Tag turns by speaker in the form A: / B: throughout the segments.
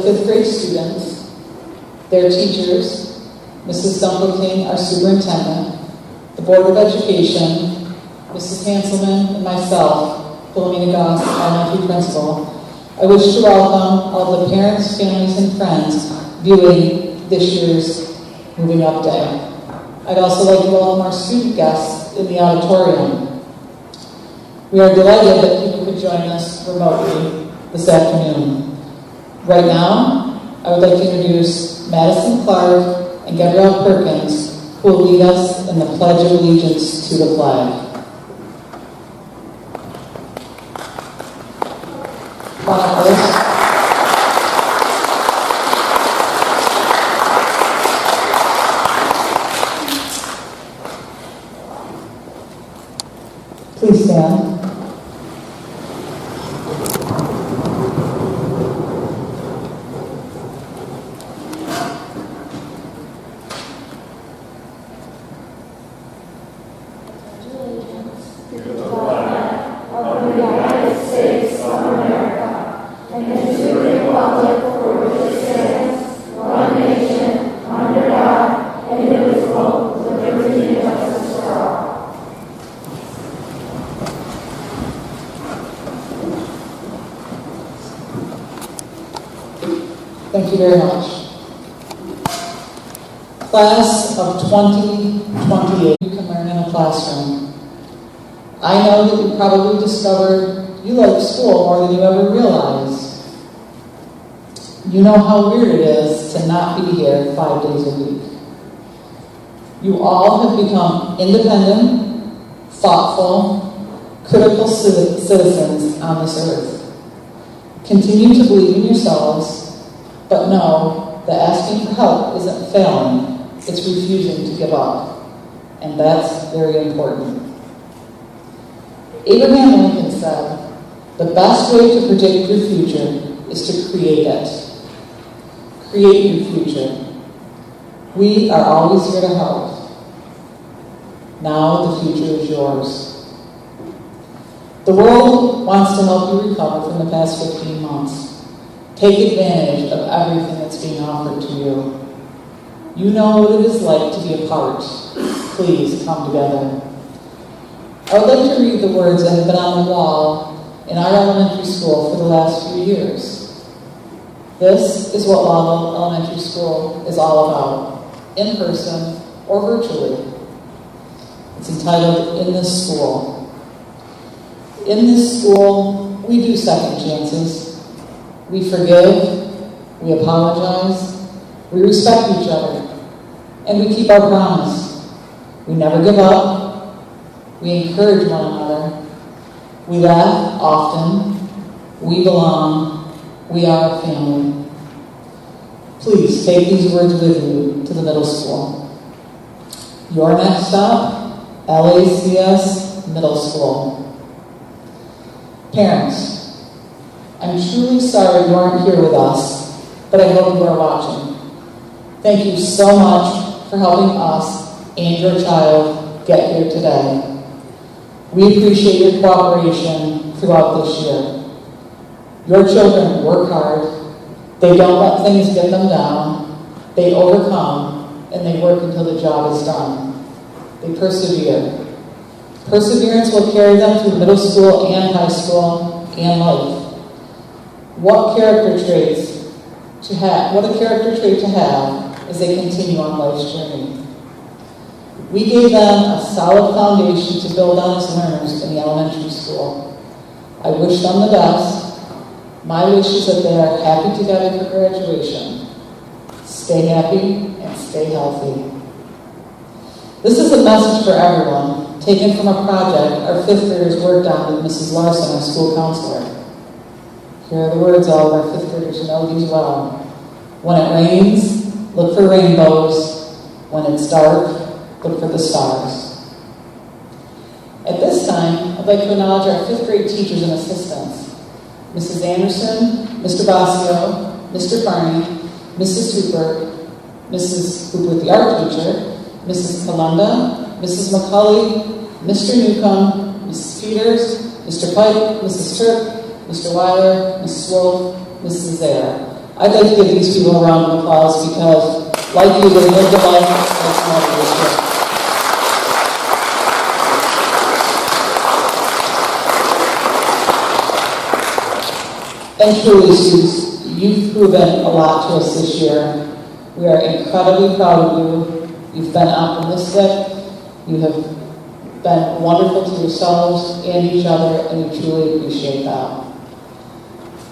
A: Fifth grade students, their teachers, Mrs. Dunkel King, our superintendent, the Board of Education, Mrs. Hanselman, and myself, Philomena Goss, elementary principal, I wish to welcome all the parents, families, and friends viewing this year's Moving Up Day. I'd also like to welcome our student guests in the auditorium. We are delighted that people could join us remotely this afternoon. Right now, I would like to introduce Madison Clark and Gabrielle Perkins, who will lead us in the Pledge of Allegiance to the flag. Please stand. Thank you very much. Class of 2028, you can learn in a classroom. I know that you probably discovered you like school more than you ever realized. You know how weird it is to not be here 5 days a week. You all have become independent, thoughtful, critical citizens on this earth. Continue to believe in yourselves, but know that asking for help isn't failing, it's refusing to give up. And that's very important. Abraham Lincoln said, the best way to predict your future is to create it. Create your future. We are always here to help. Now the future is yours. The world wants to help you recover from the past 15 months. Take advantage of everything that's being offered to you. You know what it is like to be apart. Please come together. I would like to read the words that have been on the wall in our elementary school for the last few years. This is what Lauderdale Elementary School is all about, in person or virtually. It's entitled, In This School. In this school, we do second chances. We forgive, we apologize, we respect each other, and we keep our promise. We never give up, we encourage one another, we laugh often, we belong, we are a family. Please take these words with you to the middle school. Your next stop, LACS Middle School. Parents, I'm truly sorry you aren't here with us, but I hope you are watching. Thank you so much for helping us and your child get here today. We appreciate your cooperation throughout this year. Your children work hard, they don't let things get them down, they overcome, and they work until the job is done. They persevere. Perseverance will carry them through middle school and high school and life. What a character trait to have as they continue on life's journey. We gave them a solid foundation to build on as learners in the elementary school. I wish them the best. My wish is that they are happy together for graduation. Stay happy and stay healthy. This is a message for everyone, taken from a project our fifth graders worked on with Mrs. Larson, our school counselor. Here are the words all of our fifth graders know these well. When it rains, look for rainbows. When it's dark, look for the stars. At this time, I'd like to acknowledge our fifth grade teachers and assistants. Mrs. Anderson, Mr. Basio, Mr. Carney, Mrs. Hooper, Mrs. Hooper, the art teacher, Mrs. Kalenda, Mrs. McCulley, Mr. Newcomb, Mrs. Peters, Mr. Pike, Mrs. Turk, Mr. Weiler, Mrs. Wolf, Mrs. Zare. I'd like to give these people a round of applause because, like you, they lived a life that's not this. And truly, students, you've proven a lot to us this year. We are incredibly proud of you. You've been optimistic. You have been wonderful to yourselves and each other, and we truly appreciate that.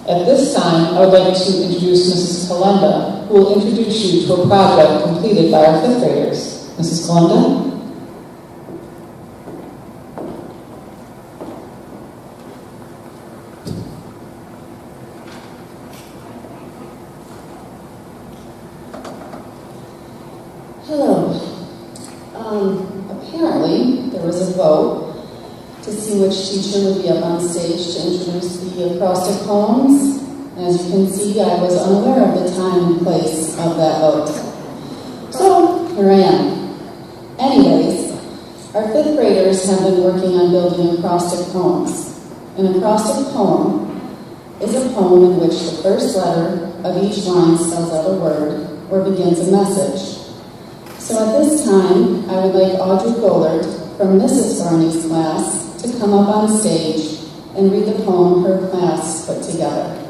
A: At this time, I would like to introduce Mrs. Kalenda, who will introduce you to a project completed by our 5th graders. Mrs. Kalenda?
B: Hello. Apparently, there was a vote to see which teacher would be up on stage to introduce the acrostic poems. As you can see, I was unaware of the time and place of that vote. So, here I am. Anyways, our 5th graders have been working on building acrostic poems. An acrostic poem is a poem in which the first letter of each line spells out a word or begins a message. So at this time, I would like Audrey Gollard from Mrs. Barney's class to come up on stage and read the poem her class put together.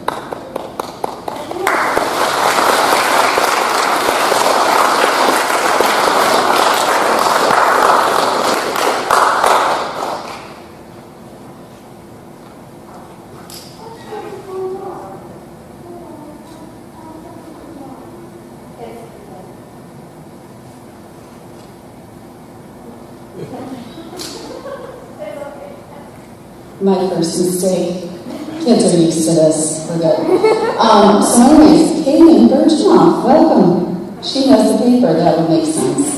B: My first mistake. Kids are used to this. We're good. So anyways, Kaden Birchnoff, welcome. She has the paper. That would make sense.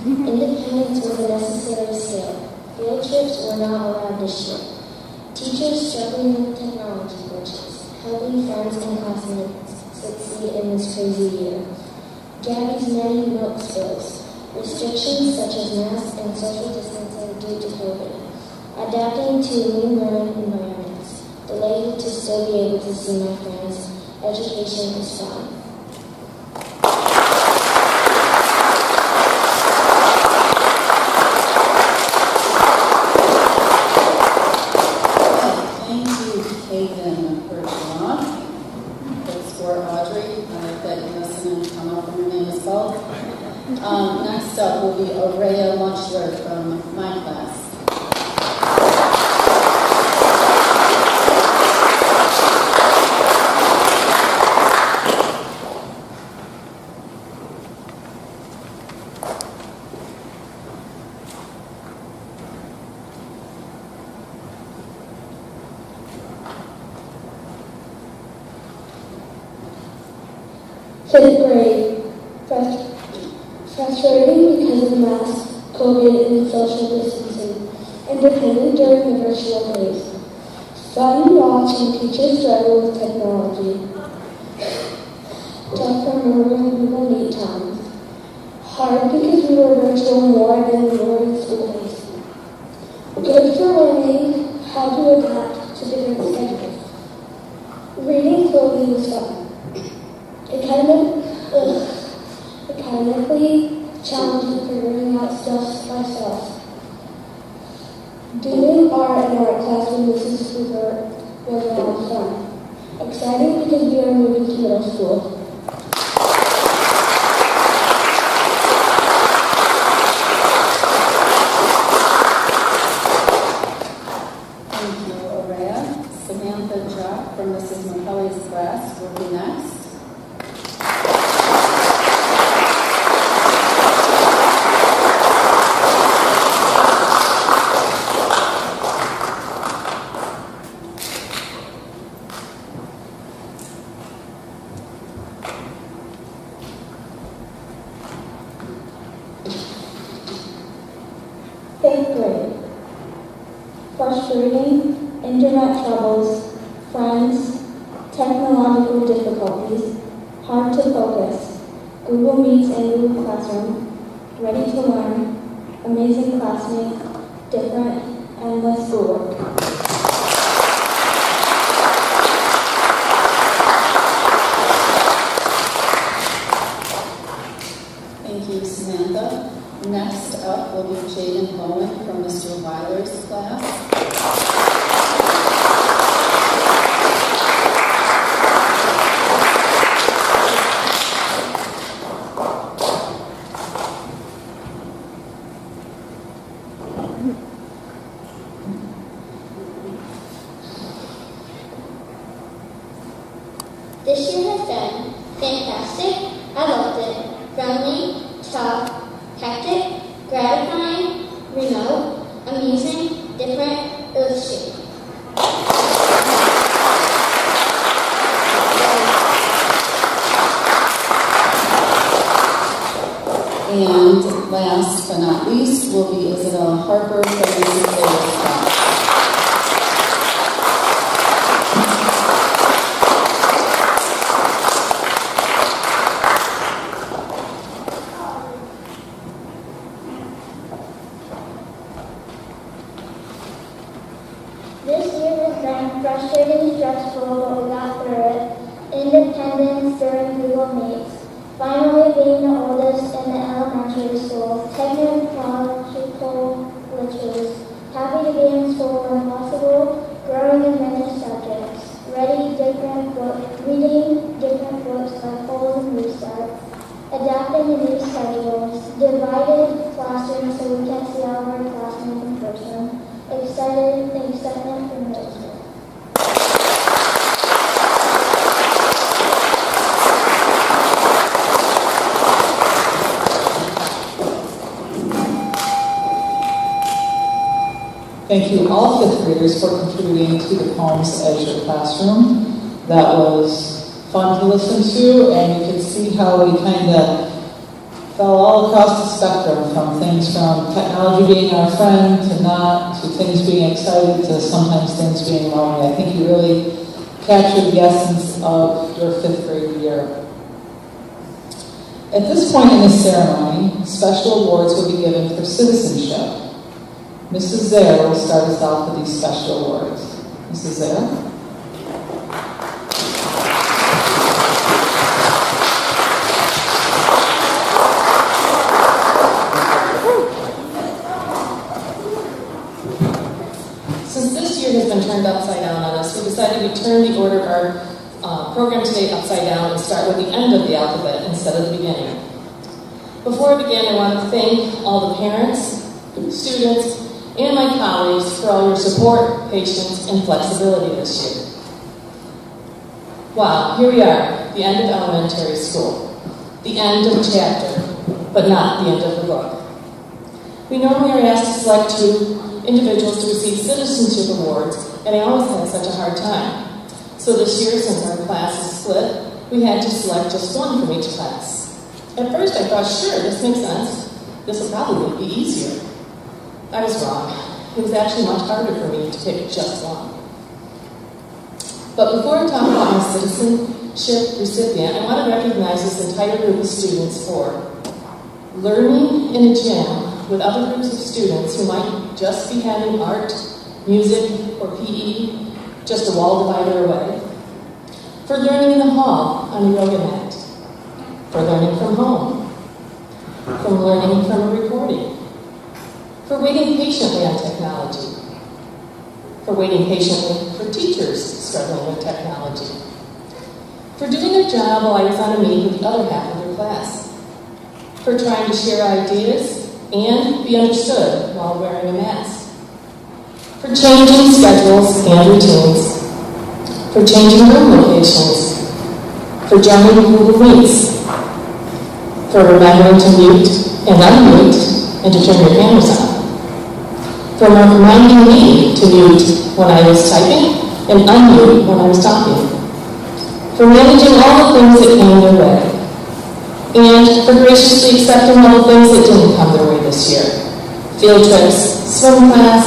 C: Independence was a necessary skill. Field trips were not allowed this year. Teachers struggling with technology glitches, helping friends and classmates succeed in this crazy year. Gabby's many milk spills, restrictions such as masks and social distancing due to COVID, adapting to new learning environments, delighted to still be able to see my friends. Education is fun.
B: Next up will be Aurea Lunchler from my class.
C: Fifth grade. Frustrating because of the mask, COVID, and social distancing. Independent during the virtual days. Fun watching teachers struggle with technology. Tough remembering Google Meet times. Hard because we were virtual more than we were in school days. Good for learning how to adapt to different schedules. Reading slowly was fun. Academically challenging figuring out stuff myself. Doing art in art class with Mrs. Hoover was a lot of fun. Exciting because we are moving to middle school.
B: Thank you, Aurea. Samantha Jock from Mrs. McCully's class will be next.
C: frustrating, internet troubles, friends, technological difficulties, hard to focus, Google Meets and Google Classroom, ready to learn, amazing classmates, different, endless schoolwork.
B: Thank you, Samantha. Next up will be Jaden Bowen from Mr. Weiler's class.
C: This year has been fantastic. I loved it. Friendly, tough, hectic, gratifying, remote, amusing, different, earth-shaking.
B: And last but not least will be Isabella Harper from Mrs. Sayers' class.
C: This year has been frustrating, stressful, but we got through it. Independence during Google Meets. Finally being the oldest in the elementary school. Technological glitches. Happy to be in school when possible. Growing in many subjects. Reading different books by polls and restarts. Adapting to new schedules. Divided classrooms so we can see all of our classmates in person. Excitement for middle school.
A: Thank you all fifth graders for contributing to the Poems as your classroom. That was fun to listen to, and you could see how we kind of fell all across the spectrum, from things from technology being our friend to not, to things being excited to sometimes things being lonely. I think you really captured the essence of your fifth grade year. At this point in the ceremony, special awards will be given for citizenship. Mrs. Zare will start us off with these special awards. Mrs. Zare?
D: Has been turned upside down on us. We decided to turn the order of our program today upside down and start with the end of the alphabet instead of the beginning. Before I begin, I want to thank all the parents, students, and my colleagues for all your support, patience, and flexibility this year. Wow, here we are, the end of elementary school, the end of a chapter, but not the end of the book. We normally are asked to select two individuals to receive citizenship awards, and I always had such a hard time. So this year, since our class is split, we had to select just one from each class. At first I thought, sure, this makes sense. This will probably be easier. I was wrong. It was actually much harder for me to pick just one. But before I talk about my citizenship recipient, I want to recognize this entire group of students for learning in a gym with other groups of students who might just be having art, music, or PE just a wall divider away. For learning in the hall on a yoga mat. For learning from home. From learning from a recording. For waiting patiently on technology. For waiting patiently for teachers struggling with technology. For doing their job while I was on a meeting with the other half of their class. For trying to share ideas and be understood while wearing a mask. For changing schedules and routines. For changing room locations. For joining Google Meets. For remembering to mute and unmute and to turn your cameras on. For reminding me to mute when I was typing and unmute when I was talking. For managing all the things that came their way. And for graciously accepting all the things that didn't come their way this year. Field trips, swim class,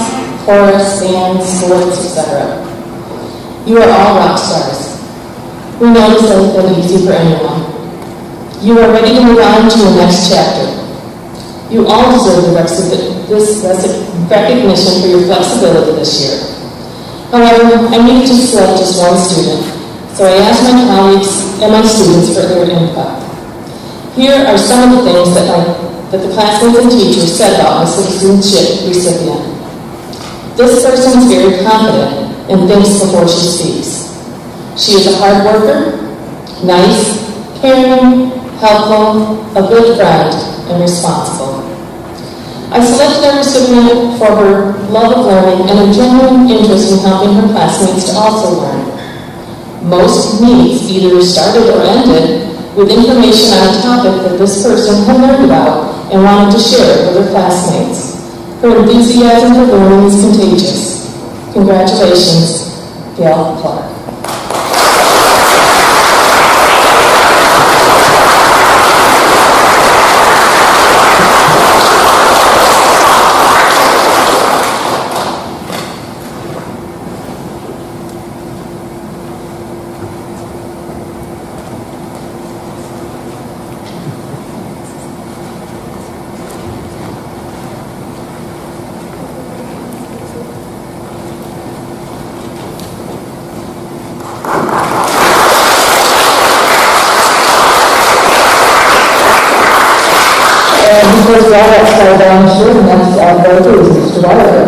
D: chorus, band, sports, etc. You are all rock stars. We know this hasn't been easy for anyone. You are ready to move on to the next chapter. You all deserve this recognition for your flexibility this year. However, I needed to select just one student, so I asked my colleagues and my students for their input. Here are some of the things that the classmates and teachers said about my citizenship recipient. This person is very confident and thinks before she speaks. She is a hard worker, nice, caring, helpful, a good friend, and responsible. I selected our recipient for her love of learning and a genuine interest in helping her classmates to also learn. Most meets either started or ended with information on a topic that this person had learned about and wanted to share with her classmates. Her enthusiasm for learning is contagious. Congratulations, Gail Clark.
A: Because we all got started down the shirt, and that's our go-to is Mr. Wilder.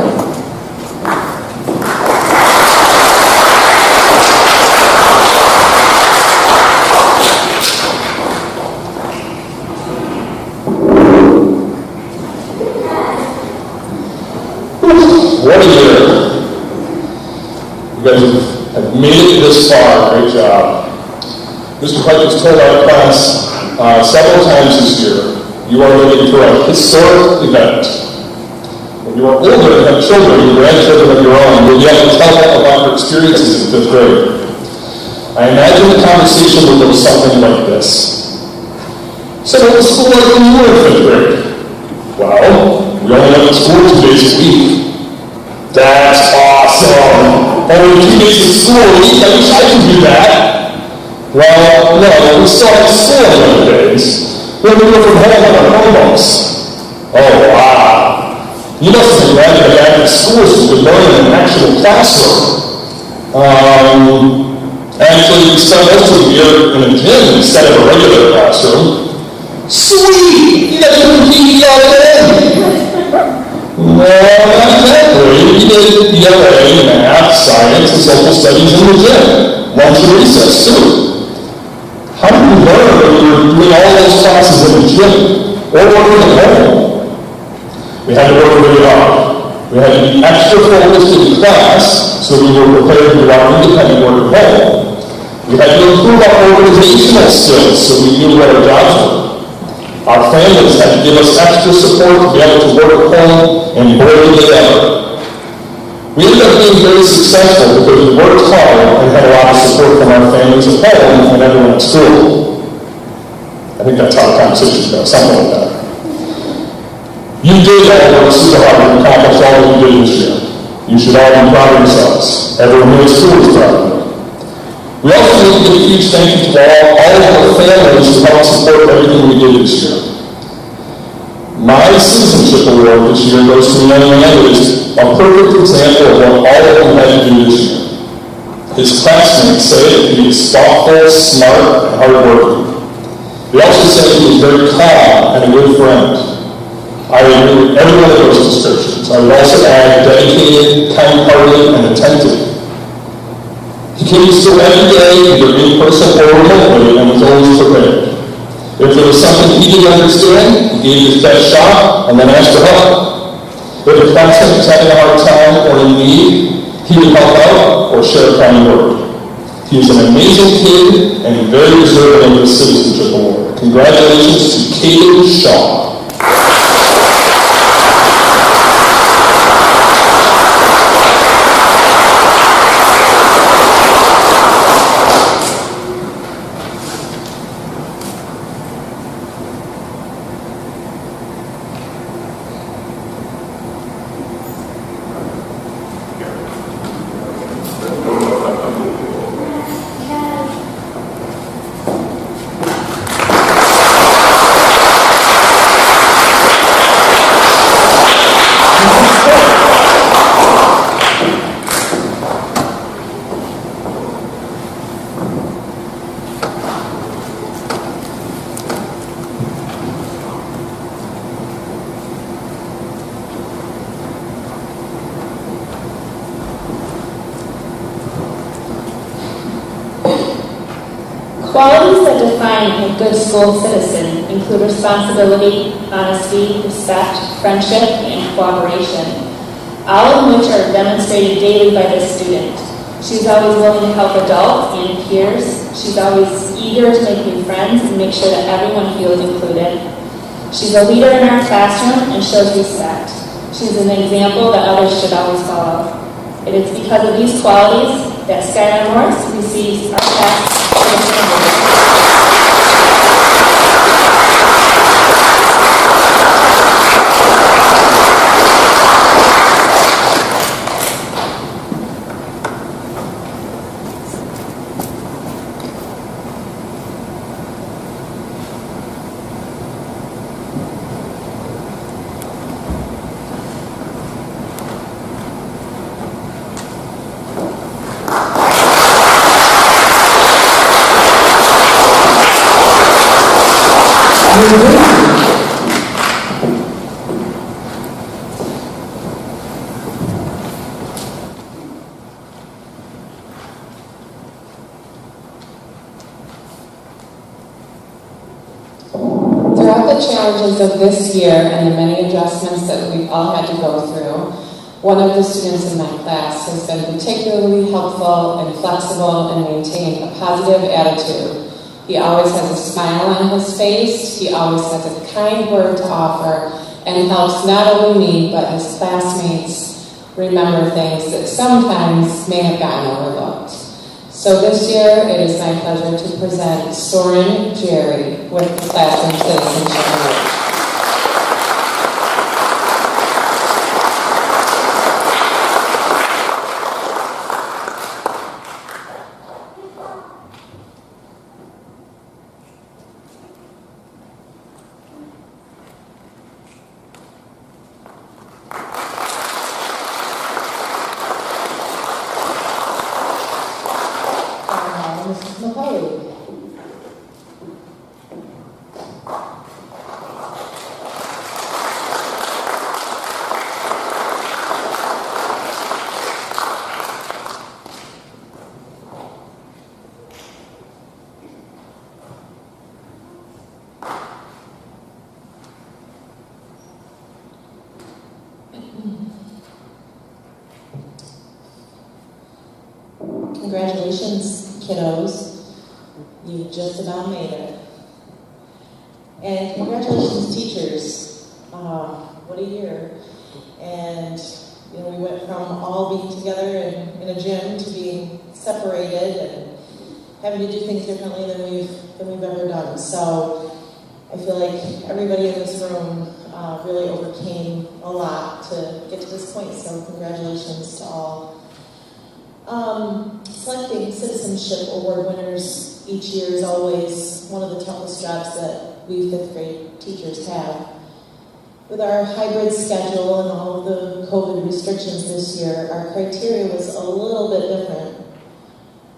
E: What a year. You guys have made it this far. Great job. Mr. Pike has told our class several times this year, you are looking for a historic event. When you are older and have children, your grandchildren of your own, you'll be able to tell them about your experiences in 5th grade. I imagine the conversation would look something like this. So what was school like when you were in 5th grade? Well, we only went to school 2 days a week. That's awesome. Only 2 days of school a week? I wish I could do that. Well, no, we still have school on the other days. When we were from home on our Chromebooks. Oh, wow. You must have been glad to get back to school so you could learn in an actual classroom. Actually, we spent most of the year in a gym instead of a regular classroom. Sweet! You got to compete all day! No, not exactly. We did ELA, math, science, and social studies in the gym. Lunch and recess, too. How did you learn when you were doing all those classes in the gym or working at home? We had to work really hard. We had to be extra focused in class so we were prepared to do our independent work at home. We had to improve our organizational skills so we knew what our jobs were. Our families had to give us extra support to be able to work at home and work together. We ended up being very successful because we worked hard and had a lot of support from our families at home and everyone at school. I think that's how the conversation goes, something like that. You did all work super hard to accomplish all that you did this year. You should all be proud of yourselves. Everyone here at school is proud of you. We also need to give a huge thank you to all of our families who helped support everything we did this year. My Citizenship Award this year goes to a young man who is a perfect example of what all of them had to do this year. His classmates say that he is thoughtful, smart, and hardworking. They also say he is very calm and a good friend. I agree with every one of those descriptions. I would also add dedicated, kind-hearted, and attentive. He came to school every day, either in person or remotely, and was always prepared. If there was something he didn't understand, he gave his best shot and then asked for help. If a classmate was having a hard time or in need, he would help out or share a kind word. He is an amazing kid and very deserving of the Citizenship Award. Congratulations to Caden Shaw.
F: qualities that define a good school citizen include responsibility, honesty, respect, friendship, and cooperation, all of which are demonstrated daily by this student. She's always willing to help adults and peers. She's always eager to make new friends and make sure that everyone feels included. She's a leader in our classroom and shows respect. She's an example that others should always follow. It is because of these qualities that Skylar Morris receives our class
A: Throughout the challenges of this year and the many adjustments that we've all had to go through, one of the students in my class has been particularly helpful and flexible and maintained a positive attitude. He always has a smile on his face, he always has a kind word to offer, and helps not only me but his classmates remember things that sometimes may have gotten overlooked. So this year, it is my pleasure to present Soren Jerry with the Classroom Citizenship Award.
G: Congratulations, kiddos. You just about made it. And congratulations, teachers. What a year. And we went from all being together in a gym to being separated and having to do things differently than we've ever done. So I feel like everybody in this room really overcame a lot to get to this point. So congratulations to all. Selecting Citizenship Award winners each year is always one of the toughest jobs that we fifth grade teachers have. With our hybrid schedule and all of the COVID restrictions this year, our criteria was a little bit different.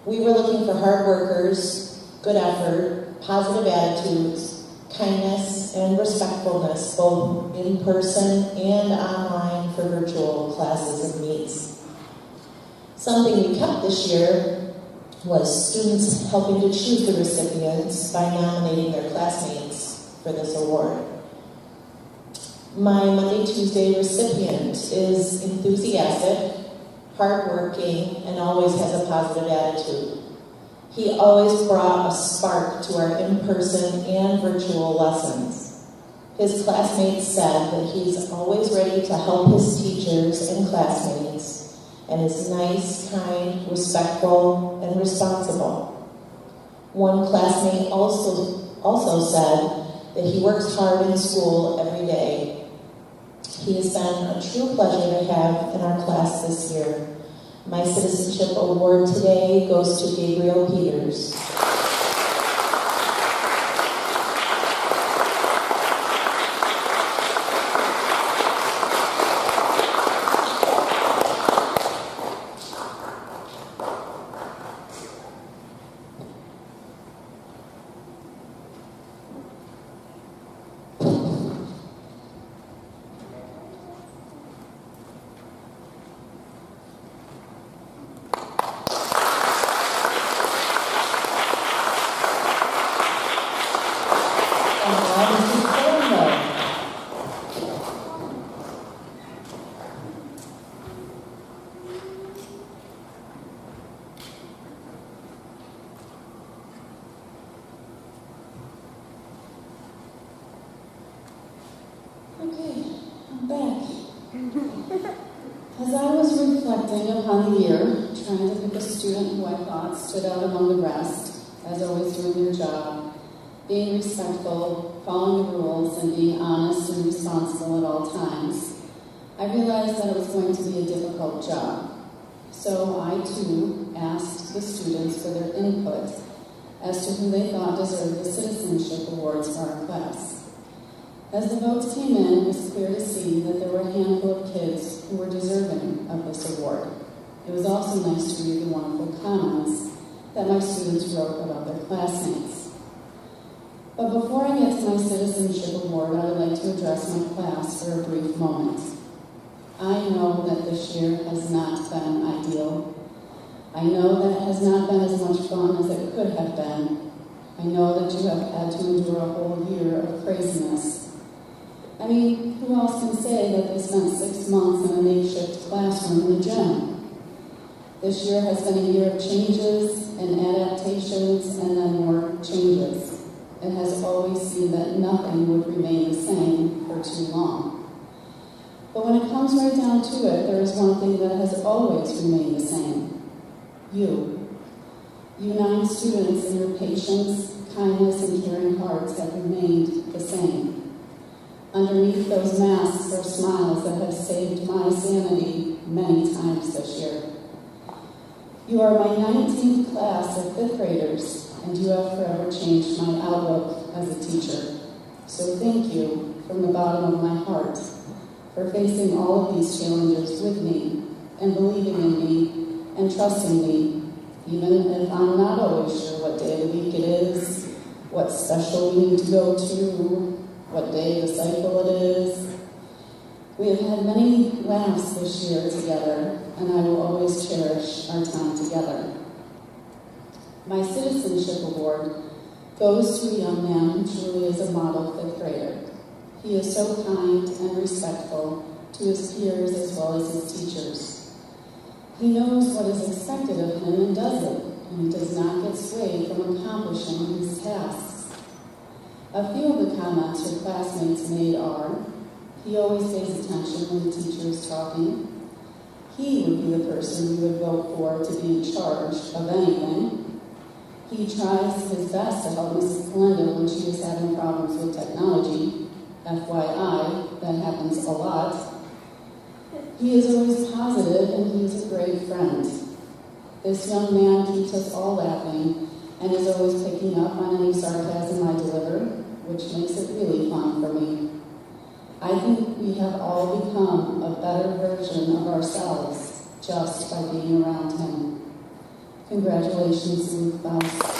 G: We were looking for hard workers, good effort, positive attitudes, kindness, and respectfulness, both in person and online for virtual classes and meets. Something we kept this year was students helping to choose the recipients by nominating their classmates for this award. My Monday, Tuesday recipient is enthusiastic, hardworking, and always has a positive attitude. He always brought a spark to our in-person and virtual lessons. His classmates said that he's always ready to help his teachers and classmates, and is nice, kind, respectful, and responsible. One classmate also said that he works hard in school every day. He has been a true pleasure to have in our class this year. My Citizenship Award today goes to Gabriel Peters.
B: back. As I was reflecting upon the year, trying to pick a student who I thought stood out among the rest, as always doing their job, being respectful, following the rules, and being honest and responsible at all times, I realized that it was going to be a difficult job. So I, too, asked the students for their input as to who they thought deserved the Citizenship Awards for our class. As the votes came in, it was clear to see that there were a handful of kids who were deserving of this award. It was also nice to read the wonderful comments that my students wrote about their classmates. But before I get to my Citizenship Award, I would like to address my class for a brief moment. I know that this year has not been ideal. I know that it has not been as much fun as it could have been. I know that you have had to endure a whole year of craziness. I mean, who else can say that they spent 6 months in a makeshift classroom in the gym? This year has been a year of changes and adaptations and then more changes. It has always seemed that nothing would remain the same for too long. But when it comes right down to it, there is one thing that has always remained the same. You. You 9 students and your patience, kindness, and caring hearts have remained the same. Underneath those masks are smiles that have saved my sanity many times this year. You are my 19th class of 5th graders, and you have forever changed my outlook as a teacher. So thank you from the bottom of my heart for facing all of these challenges with me and believing in me and trusting me, even if I'm not always sure what day of the week it is, what special we need to go to, what day of the cycle it is. We have had many laughs this year together, and I will always cherish our time together. My Citizenship Award goes to a young man who truly is a model 5th grader. He is so kind and respectful to his peers as well as his teachers. He knows what is expected of him and does it, and he does not get swayed from accomplishing his tasks. A few of the comments your classmates made are, he always pays attention when the teacher is talking. He would be the person you would vote for to be in charge of anything. He tries his best to help Mrs. Calenda when she is having problems with technology. FYI, that happens a lot. He is always positive and he is a great friend. This young man keeps us all laughing and is always picking up on any sarcasm I deliver, which makes it really fun for me. I think we have all become a better version of ourselves just by being around him. Congratulations, Luke Faust.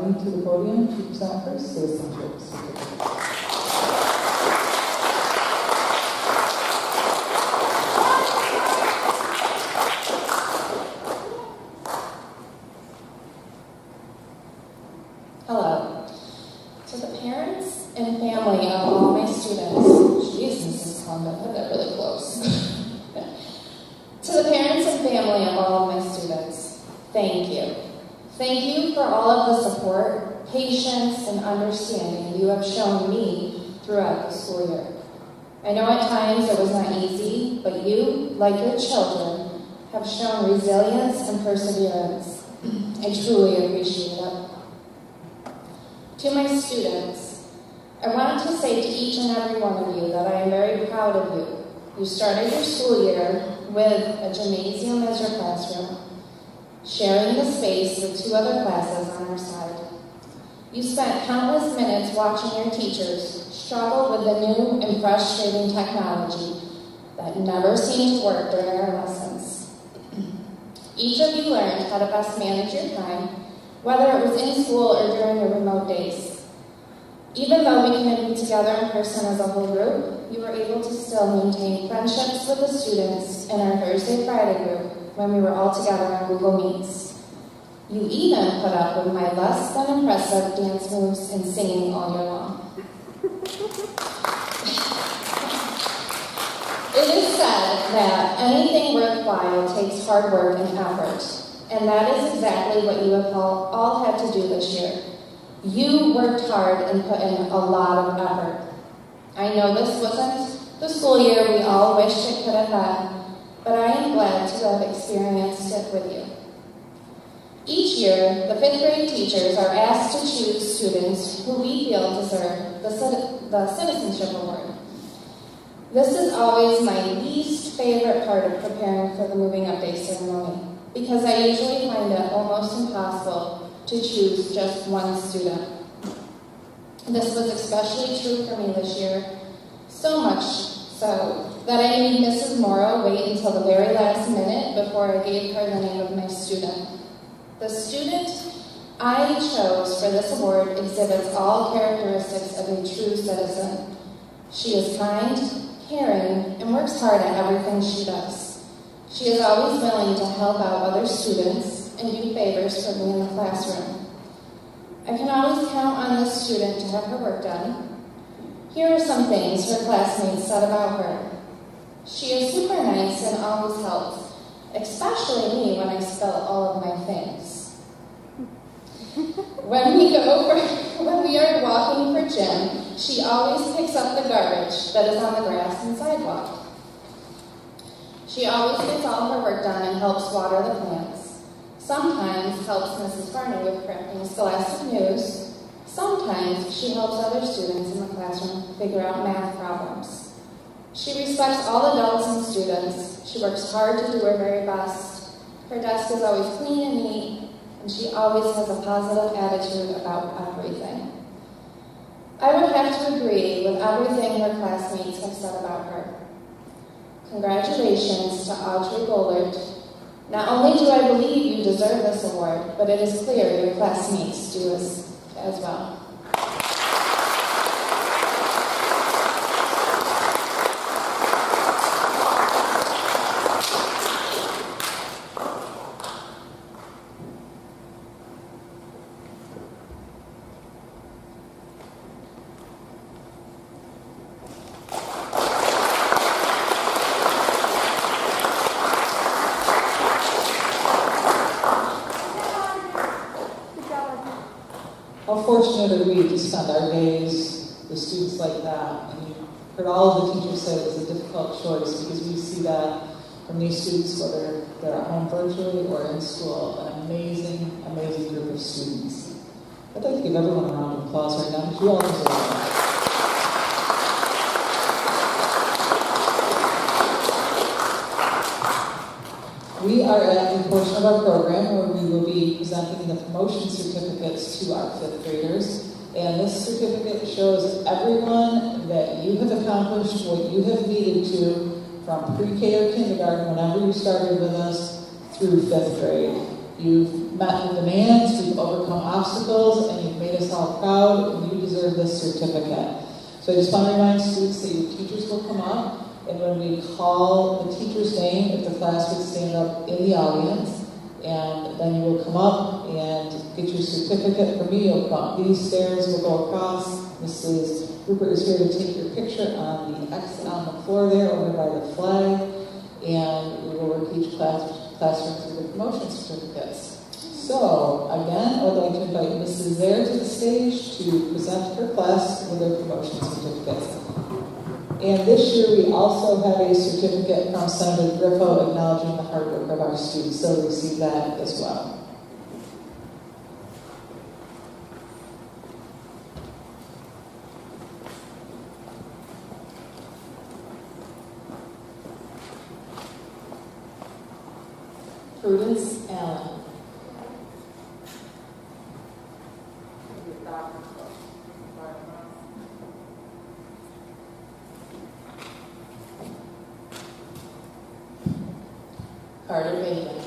A: To the podium to present her citizenship certificate.
H: Hello. To the parents and family of all my students, geez, Mrs. Condon, put that really close. To the parents and family of all of my students, thank you. Thank you for all of the support, patience, and understanding you have shown me throughout the school year. I know at times it was not easy, but you, like your children, have shown resilience and perseverance. I truly appreciate it. To my students, I wanted to say to each and every one of you that I am very proud of you. You started your school year with a gymnasium as your classroom, sharing the space with 2 other classes on our side. You spent countless minutes watching your teachers struggle with the new and frustrating technology that never seemed to work during our lessons. Each of you learned how to best manage your time, whether it was in school or during your remote days. Even though we couldn't be together in person as a whole group, we were able to still maintain friendships with the students in our Thursday-Friday group when we were all together on Google Meets. You even put up with my less than impressive dance moves and singing all year long. It is said that anything worthwhile takes hard work and effort, and that is exactly what you have all had to do this year. You worked hard and put in a lot of effort. I know this wasn't the school year we all wished it could have had, but I am glad to have experienced it with you. Each year, the 5th grade teachers are asked to choose students who we feel deserve the Citizenship Award. This is always my least favorite part of preparing for the moving up day ceremony, because I usually find it almost impossible to choose just one student. This was especially true for me this year, so much so that I made Mrs. Morrow wait until the very last minute before I gave her the name of my student. The student I chose for this award exhibits all characteristics of a true citizen. She is kind, caring, and works hard at everything she does. She is always willing to help out other students and do favors for me in the classroom. I can always count on this student to have her work done. Here are some things her classmates said about her. She is super nice and always helps, especially me when I spill all of my things. When we are walking for gym, she always picks up the garbage that is on the grass and sidewalk. She always gets all her work done and helps water the plants. Sometimes helps Mrs. Farney with correcting scholastic news. Sometimes she helps other students in the classroom figure out math problems. She respects all adults and students. She works hard to do her very best. Her desk is always clean and neat, and she always has a positive attitude about everything. I would have to agree with everything her classmates have said about her. Congratulations to Audrey Gollert. Not only do I believe you deserve this award, but it is clear your classmates do as well.
A: How fortunate are we to spend our days with students like that? And you heard all of the teachers say it was a difficult choice, because we see that from these students, whether they're at home virtually or in school, an amazing, amazing group of students. I'd like to give everyone a round of applause right now, because you all deserve it. We are at the portion of our program where we will be presenting the promotion certificates to our 5th graders. And this certificate shows everyone that you have accomplished what you have needed to from pre-K or kindergarten, whenever you started with us, through 5th grade. You've met the demands, you've overcome obstacles, and you've made us all proud, and you deserve this certificate. So I just want to remind students that your teachers will come up, and when we call the teacher's name, if the class would stand up in the audience, and then you will come up and get your certificate. For me, you'll come up these stairs, we'll go across. Mrs. Rupert is here to take your picture on the X on the floor there, over by the flag, and we will work each classroom through the promotion certificates. So, again, I would like to invite Mrs. Zare to the stage to present her class with their promotion certificates. And this year we also have a certificate from Senator Griffo acknowledging the hard work of our students, so we'll receive that as well.
D: Prudence Allen. Carter Bacon.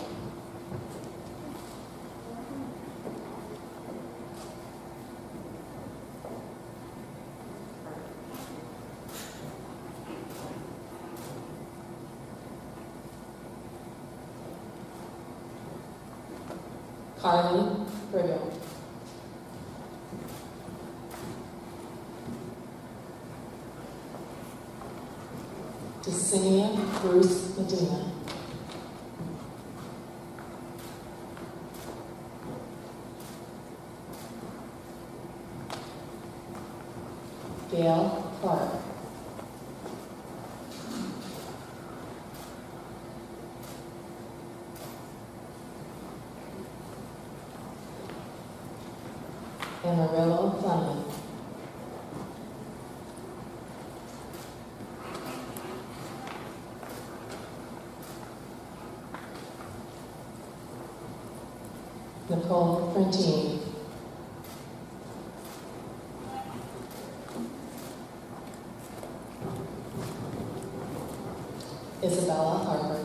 D: Carly Brigham. Yesenia Bruce Medina. Gail Clark. Amarillo Fleming. Nicole Frentini. Isabella Harper.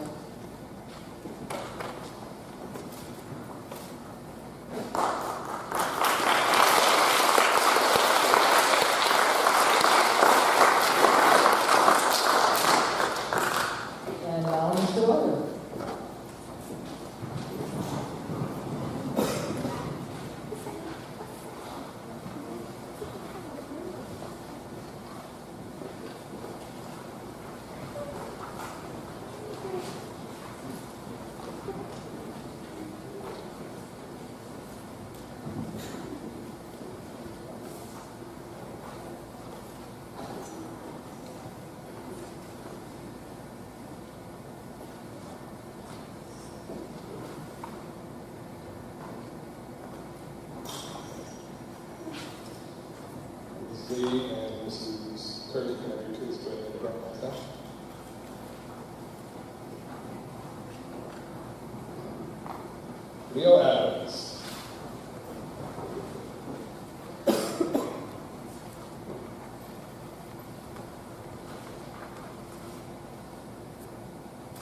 A: And now Mr. Weber.
E: Mrs. Lee and Mrs. Curry, can I please join me in the front myself? Leo Adams.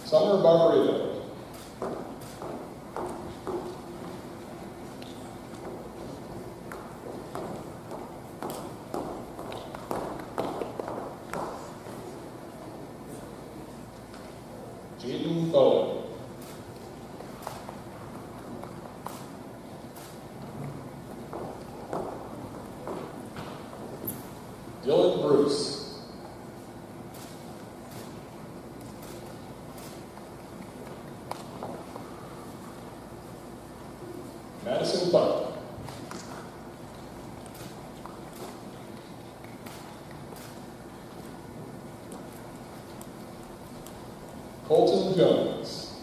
E: Summer Barbarito. Jaden Bowen. Dylan Bruce. Madison Buck. Colton Jones.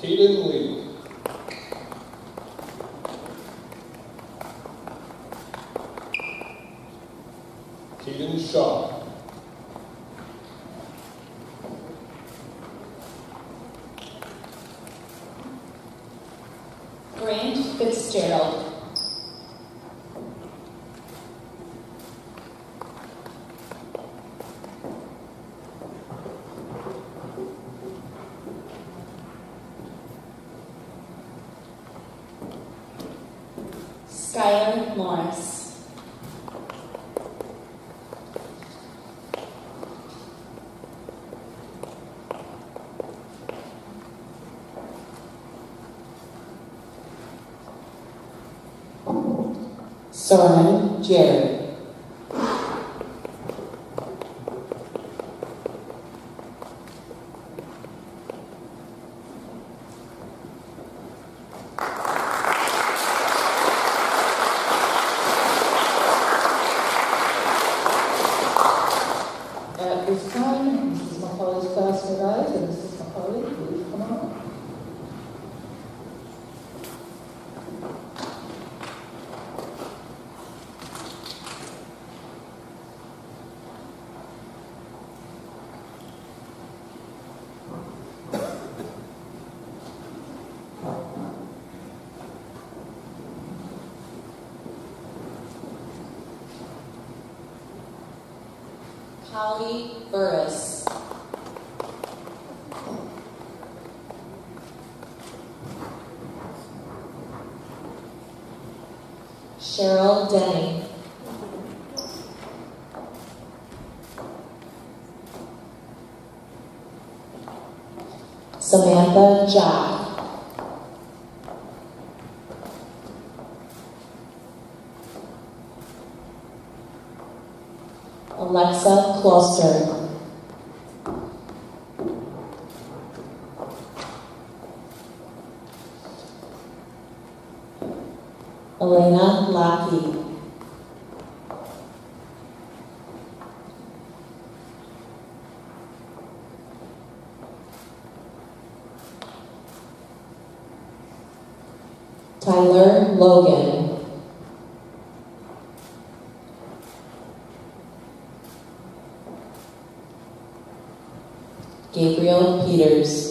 E: Caden Lee. Caden Shaw.
F: Grant Fitzgerald. Skylar Morris.
A: Soren Jerry. At this time, Mrs. Macaulay's class will rise, and Mrs. Macaulay, please come on.
B: Holly Burris. Cheryl Denny.
G: Samantha Jock. Alexa Kloster. Elena Lackey. Tyler Logan. Gabriel Peters.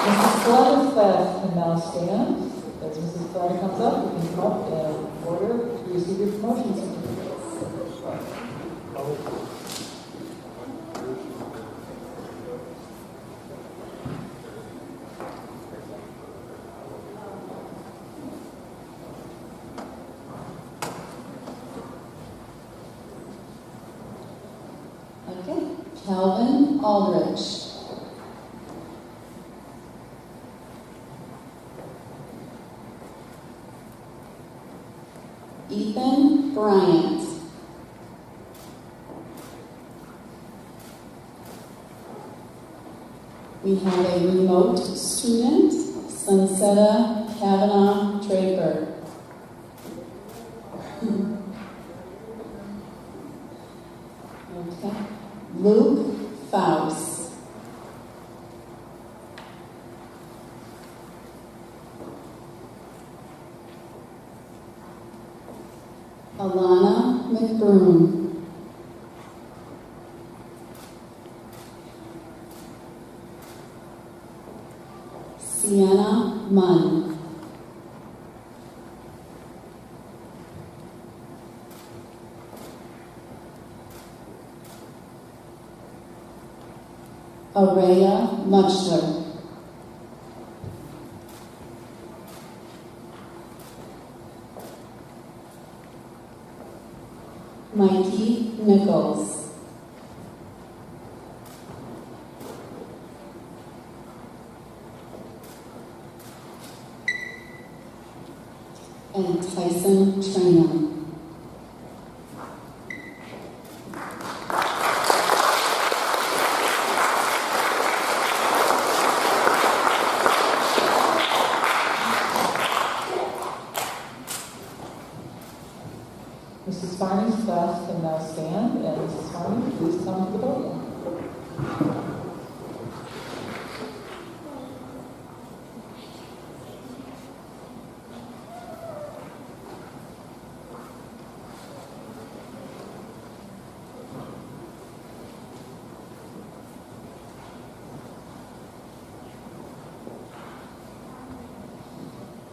A: Mrs. Flutter's class can now stand. As Mrs. Flutter comes up, you can come up and order to receive your promotion certificates.
B: Okay, Calvin Aldrich. Ethan Bryant. We have a remote student, Sunsetta Kavanaugh Draper. Okay. Luke Faust. Alana McBroom. Sienna Munn. Araya Muchler. Mikey Nichols. And Tyson Trainer.
A: Mrs. Farney's class can now stand, and Mrs. Farney, please come to the podium.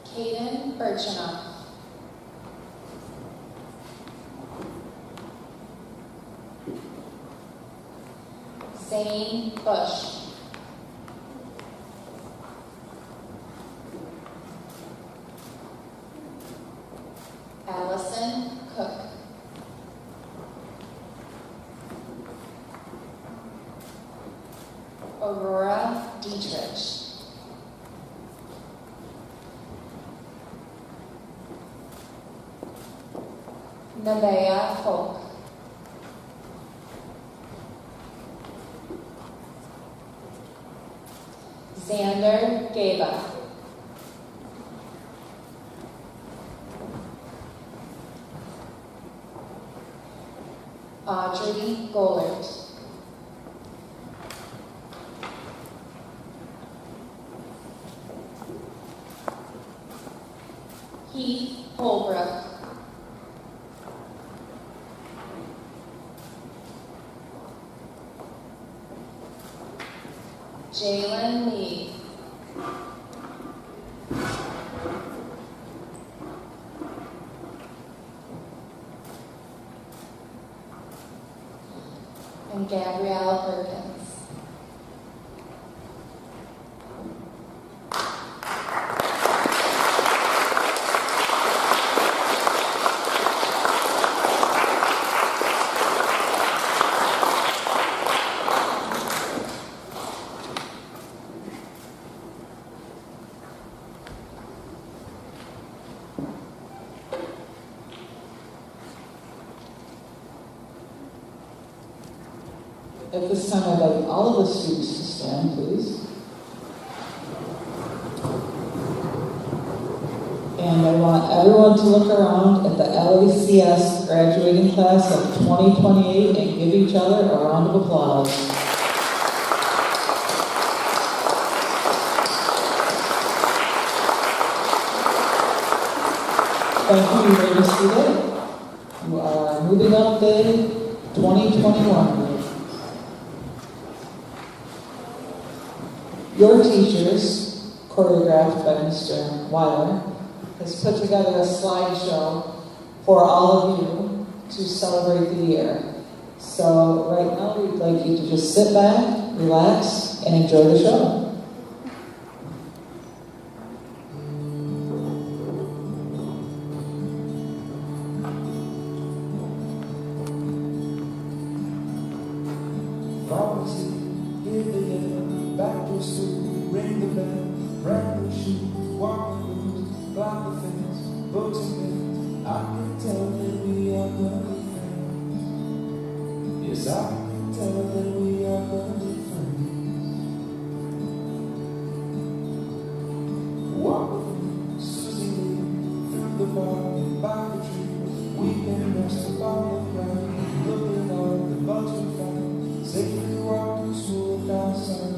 H: Caden Birchenough. Zane Bush. Allison Cook. Aurora Dietrich. Nevaeh Folk. Xander Gaba. Audrey Gollert. Heath Holbrook. Jalen Lee. And Gabrielle Perkins.
A: At this time, I'd like all of the students to stand, please. And I want everyone to look around at the LACS graduating class of 2028 and give each other a round of applause. Thank you. You may be seated. You are moving up day 2021. Your teachers, choreographed by Mr. Weiler, has put together a slideshow for all of you to celebrate the year. So right now we'd like you to just sit back, relax, and enjoy the show.
I: Back to school, ring the bell, brand new shoes, walk the blues, block the fence, books and pens. I can tell that we are gonna be friends. Yes, I can tell that we are gonna be friends. Walk with me, Susie Lee, through the park and by the tree. We can rest upon the ground, looking on the bugs we found. Safely walk to school without sun.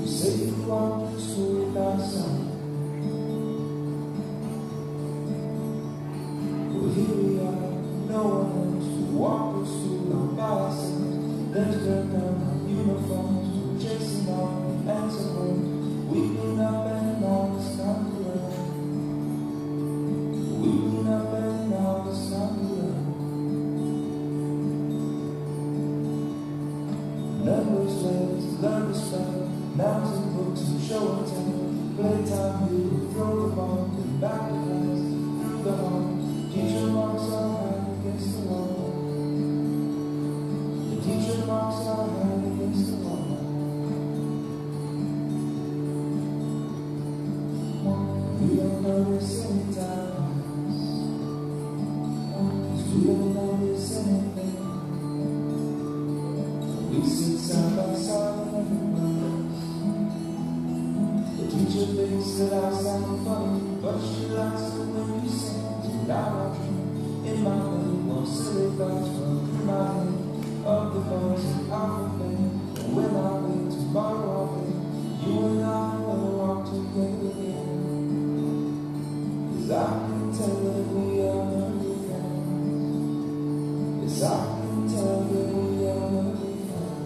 I: Safely walk to school without sun. Well, here we are, no one else. We walk to school all by ourselves. Then turn down our uniforms. We're chasing all the answer words. Weeping up and down, it's not correct. Weeping up and down, it's not correct. Numbers, letters, learn to spell. Nouns and books and show and tell. Playtime, you throw the ball, get back to class, through the hall. Teacher marks our hand against the wall. The teacher marks our hand against the wall. We don't notice any time, 'cause we don't notice anything. We sit side by side and everybody. Teacher thinks that I sound funny, but she likes it when you sing. Now I dream in my head, more silly thoughts run through my head of the bones and alphabet. And when I wake tomorrow, I'll bet you and I will walk together again. 'Cause I can tell that we are gonna be friends. Yes, I can tell that we are gonna be friends.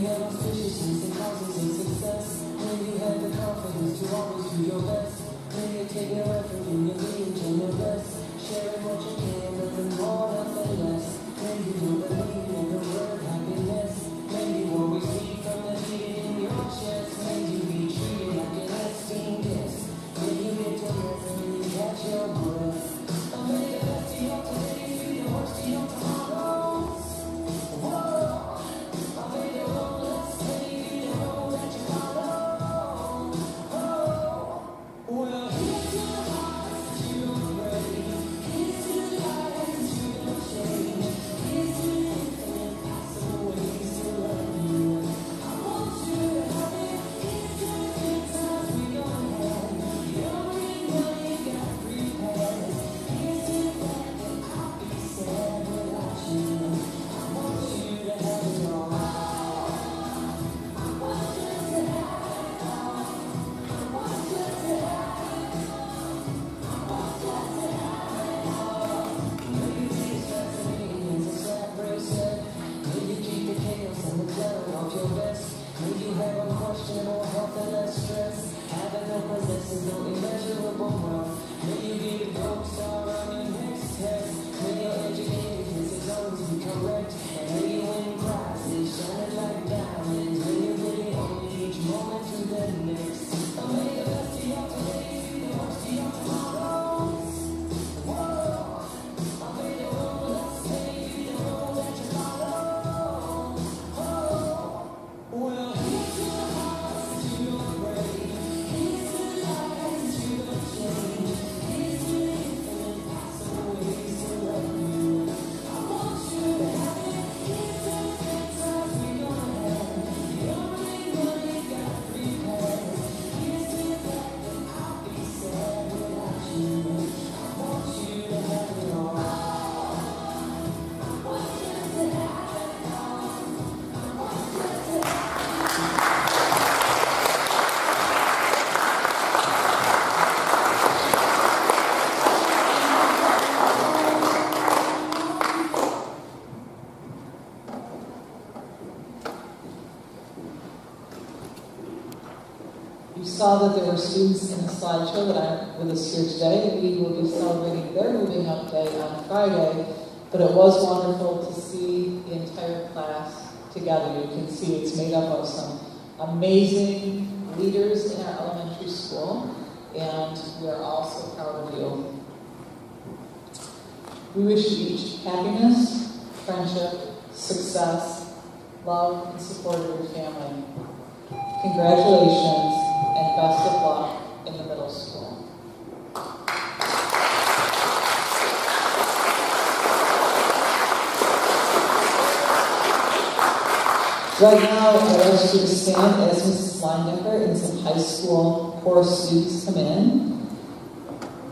I: you have auspiciousness and causes of success. May you have the confidence to always do your best. May you take no effort in your being generous. Sharing what you can, nothing more, nothing less. May you know the meaning of the word happiness. May you always be from the beating in your chest. May you be treated like an esteemed guest. May you get to rest when you catch your breath. I may the best of your today be the worst of your tomorrows. Whoa, I may the road less paved be the road that you follow. Oh, well, here's to the hearts that you don't break. Here's to the lives that you don't change. Here's to the infinite possible ways to love you. I want you to have it. Here's to the good times we gonna have. You don't need money, you got free pass. Here's to the fact that I'll be sad without you. I want you to have it all. I want you to have it all. I want you to have it all. I want you to have it all. May you take stress and meanings and slap bracelet. May you keep the chaos and the clutter off your vest. May you have unquestionable health and less stress. Having no possessions, no immeasurable wealth. May you be the gold star on your next test. May your educated kisses always be correct. And may you win prizes shining like diamonds. May you really own each moment to the next. Oh, may the best of your today be the worst of your tomorrows. Whoa, I may the road less paved be the road that you follow. Oh, well, here's to the hearts that you don't break. Here's to the lives that you don't change. Here's to the infinite possible ways to love you. I want you to have it. Here's to the good times we gonna have. You don't need money, got free pass. Here's to the fact that I'll be sad without you. I want you to have it all. I want you to have it all. I want you to have it all.
A: You saw that there were students in the slideshow that aren't with us here today. We will be celebrating their moving up day on Friday, but it was wonderful to see the entire class together. You can see it's made up of some amazing leaders in our elementary school, and we are all so proud of you. We wish you each happiness, friendship, success, love, and support of your family. Congratulations and best of luck in the middle school. Right now, I'd ask you to stand as Mrs. Leindecker and some high school chorus students come in.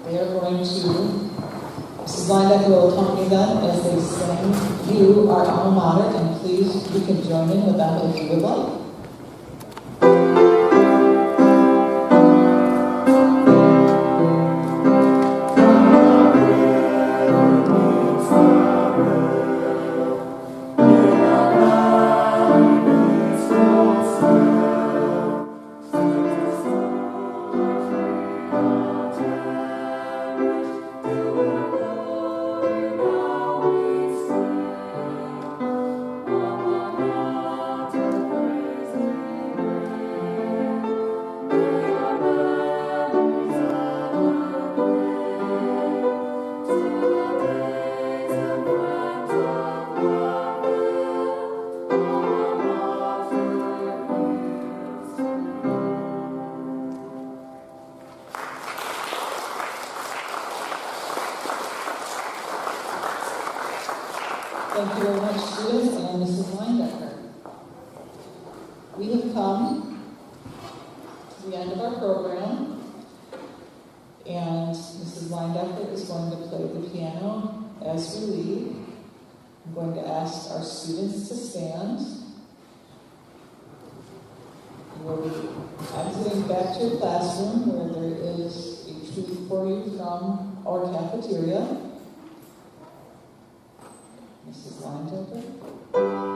A: They are going to, Mrs. Leindecker will accompany them as they sing "You Are Alma Mater," and please, you can join in with them if you would like. Thank you very much, students and Mrs. Leindecker. We have come to the end of our program, and Mrs. Leindecker is going to play the piano as we leave. I'm going to ask our students to stand. We'll be exiting back to your classroom where there is a treat for you from our cafeteria. Mrs. Leindecker.